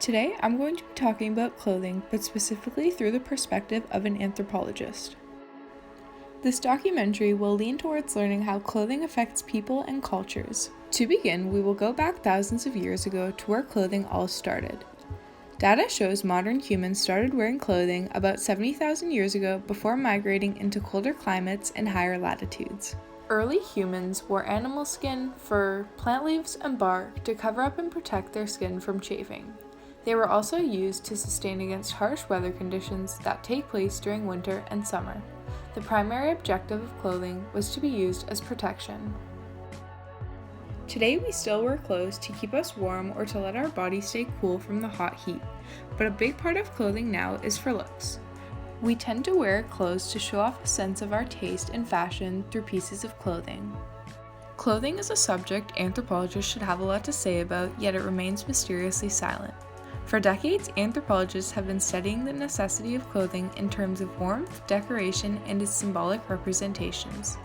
Today, I'm going to be talking about clothing, but specifically through the perspective of an anthropologist. This documentary will lean towards learning how clothing affects people and cultures. To begin, we will go back thousands of years ago to where clothing all started. Data shows modern humans started wearing clothing about 70,000 years ago before migrating into colder climates and higher latitudes. Early humans wore animal skin, fur, plant leaves, and bark to cover up and protect their skin from chafing. They were also used to sustain against harsh weather conditions that take place during winter and summer. The primary objective of clothing was to be used as protection. Today we still wear clothes to keep us warm or to let our bodies stay cool from the hot heat, but a big part of clothing now is for looks. We tend to wear clothes to show off a sense of our taste and fashion through pieces of clothing. Clothing is a subject anthropologists should have a lot to say about, yet it remains mysteriously silent. For decades, anthropologists have been studying the necessity of clothing in terms of warmth, decoration, and its symbolic representations.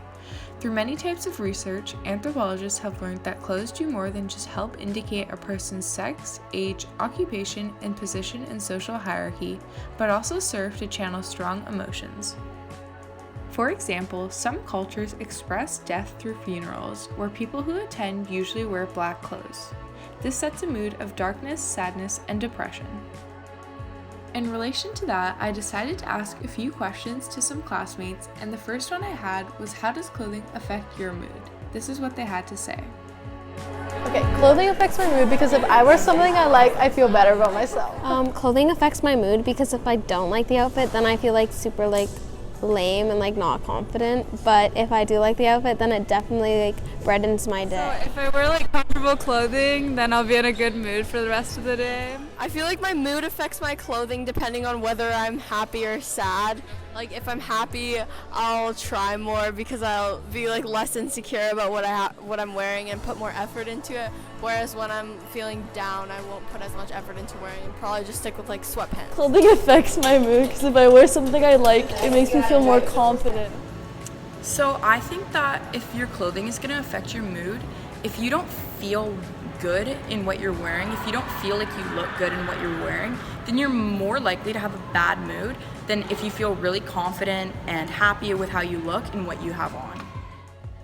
Through many types of research, anthropologists have learned that clothes do more than just help indicate a person's sex, age, occupation, and position in social hierarchy, but also serve to channel strong emotions. For example, some cultures express death through funerals, where people who attend usually wear black clothes. This sets a mood of darkness, sadness, and depression. In relation to that, I decided to ask a few questions to some classmates, and the first one I had was, how does clothing affect your mood? This is what they had to say. Okay, clothing affects my mood because if I wear something I like, I feel better about myself. Clothing affects my mood because if I don't like the outfit, then I feel super lame and not confident. But if I do like the outfit, then it definitely brightens my day. So if I wear comfortable clothing, then I'll be in a good mood for the rest of the day. I feel like my mood affects my clothing depending on whether I'm happy or sad. If I'm happy, I'll try more because I'll be less insecure about what I'm wearing and put more effort into it. Whereas when I'm feeling down, I won't put as much effort into wearing and probably just stick with sweatpants. Clothing affects my mood because if I wear something I like, it makes me feel more confident. So I think that if your clothing is going to affect your mood, if you don't feel good in what you're wearing, if you don't feel like you look good in what you're wearing, then you're more likely to have a bad mood than if you feel really confident and happy with how you look and what you have on.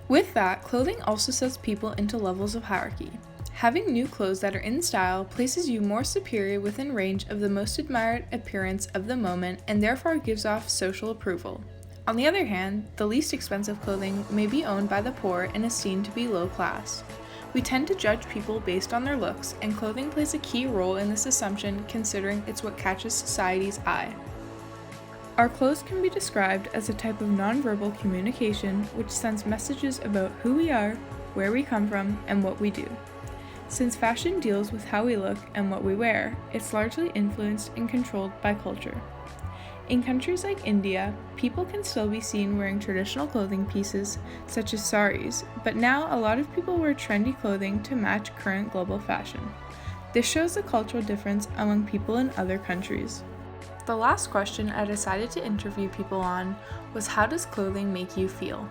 With that, clothing also sets people into levels of hierarchy. Having new clothes that are in style places you more superior within range of the most admired appearance of the moment and therefore gives off social approval. On the other hand, the least expensive clothing may be owned by the poor and is seen to be low class. We tend to judge people based on their looks, and clothing plays a key role in this assumption considering it's what catches society's eye. Our clothes can be described as a type of nonverbal communication which sends messages about who we are, where we come from, and what we do. Since fashion deals with how we look and what we wear, it's largely influenced and controlled by culture. In countries like India, people can still be seen wearing traditional clothing pieces, such as saris, but now a lot of people wear trendy clothing to match current global fashion. This shows the cultural difference among people in other countries. The last question I decided to interview people on was, how does clothing make you feel?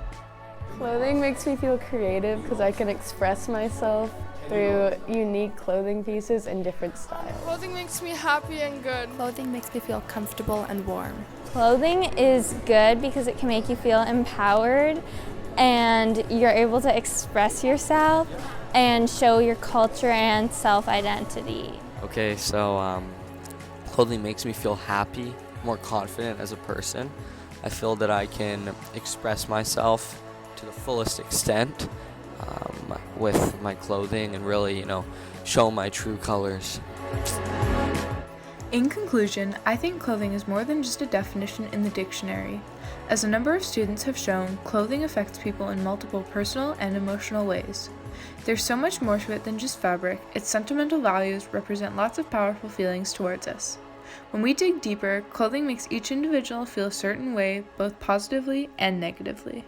Clothing makes me feel creative because I can express myself through unique clothing pieces in different styles. Clothing makes me happy and good. Clothing makes me feel comfortable and warm. Clothing is good because it can make you feel empowered and you're able to express yourself and show your culture and self-identity. Okay, so clothing makes me feel happy, more confident as a person. I feel that I can express myself to the fullest extent with my clothing and really, show my true colors. In conclusion, I think clothing is more than just a definition in the dictionary. As a number of students have shown, clothing affects people in multiple personal and emotional ways. There's so much more to it than just fabric. Its sentimental values represent lots of powerful feelings towards us. When we dig deeper, clothing makes each individual feel a certain way, both positively and negatively.